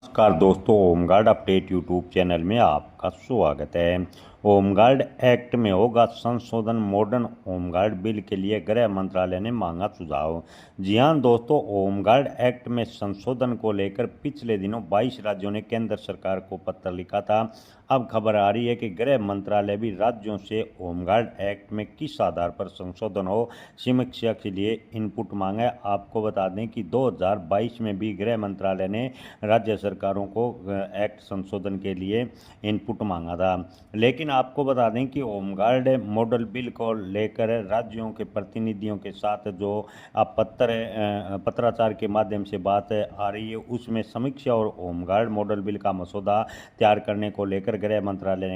नमस्कार दोस्तों, home guard update YouTube channel में आपका स्वागत है। होमगार्ड एक्ट में होगा संशोधन, मॉडर्न होमगार्ड बिल के लिए गृह मंत्रालय ने मांगा सुझाव। जी हां दोस्तों, होमगार्ड एक्ट में संशोधन को लेकर पिछले दिनों 22 राज्यों ने केंद्र सरकार को पत्र लिखा था। अब खबर आ रही है कि गृह मंत्रालय भी राज्यों से होमगार्ड एक्ट में किस आधार पर संशोधन हो, समीक्षा के लिए इनपुट मांगा। आपको बता दें कि 2022 में भी गृह मंत्रालय ने राज्य सरकारों को एक्ट संशोधन के लिए इनपुट मांगा था। लेकिन आपको बता दें कि होमगार्ड मॉडल बिल को लेकर राज्यों के प्रतिनिधियों के साथ जो अब पत्राचार के माध्यम से बात आ रही है, उसमें समीक्षा और होमगार्ड मॉडल बिल का मसौदा तैयार करने को लेकर गृह मंत्रालय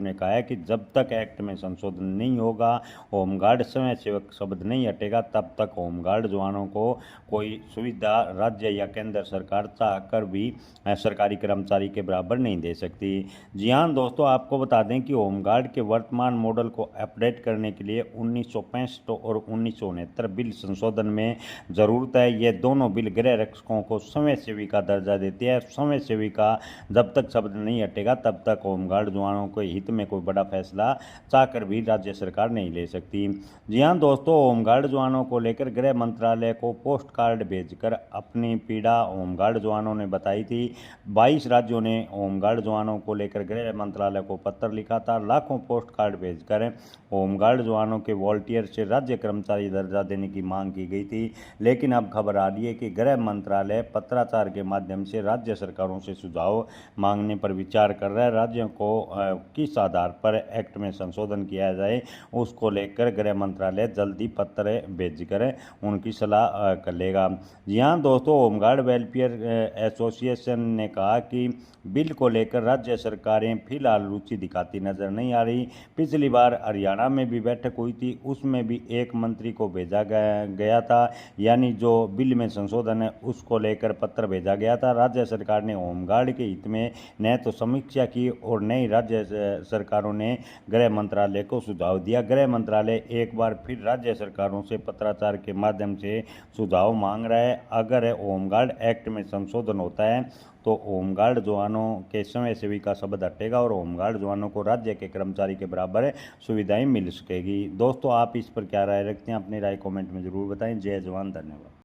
ने कहा है कि जब तक एक्ट में संशोधन नहीं होगा, होमगार्ड स्वयं सेवक शब्द नहीं हटेगा, तब तक होमगार्ड जवानों को कोई सुविधा राज्य या केंद्र सरकार चाहकर भी सरकारी कर्मचारी के बराबर नहीं दे सकती। जी हाँ दोस्तों, आपको बता दें कि होमगार्ड के वर्तमान मॉडल को अपडेट करने के लिए 1965 और 1969 बिल संशोधन में ज़रूरत है। ये दोनों बिल गृह रक्षकों को स्वयंसेवी का दर्जा देते हैं। स्वयंसेवी का जब तक शब्द नहीं हटेगा, तब तक होमगार्ड जवानों के हित में कोई बड़ा फैसला चाहकर भी राज्य सरकार नहीं ले सकती। जी हाँ दोस्तों, होमगार्ड जवानों को लेकर गृह मंत्रालय को पोस्ट कार्ड भेजकर अपनी पीड़ा होमगार्ड जवानों ने बताई थी। 22 राज्यों ने होमगार्ड जवानों को लेकर गृह मंत्रालय को पत्र लिखा था। लाखों पोस्ट कार्ड भेजकर होमगार्ड जवानों के वॉलंटियर से राज्य कर्मचारी दर्जा देने की मांग की गई थी। लेकिन अब खबर आ रही है कि गृह मंत्रालय पत्राचार के माध्यम से राज्य सरकारों से सुझाव मांगने पर विचार कर रहा है। राज्यों को किस आधार पर एक्ट में संशोधन किया जाए, उसको लेकर गृह मंत्रालय जल्दी पत्र भेजकर उनकी सलाह कर लेगा। जी हाँ दोस्तों, होमगार्ड वेलफेयर एसोसिएशन ने कहा कि बिल को लेकर राज्य सरकारें फिलहाल रुचि दिखाती नजर नहीं आ रही। पिछली बार हरियाणा में भी बैठक हुई थी, उसमें भी एक मंत्री को भेजा गया था, यानी जो बिल में संशोधन है उसको लेकर पत्र भेजा गया था। राज्य सरकार ने होमगार्ड के हित में न तो समीक्षा की और न ही राज्य सरकारों ने गृह मंत्रालय को सुझाव दिया। गृह मंत्रालय एक बार फिर राज्य सरकारों से पत्राचार के माध्यम से सुझाव मांग रहा है। अगर होमगार्ड एक्ट में संशोधन होता है तो होमगार्ड जवानों के स्वयंसेवी का शब्द हटेगा और होमगार्ड जवानों को राज्य के कर्मचारी के बराबर सुविधाएं मिल सकेगी। दोस्तों, आप इस पर क्या राय रखते हैं? अपनी राय कमेंट में ज़रूर बताएं। जय जवान, धन्यवाद।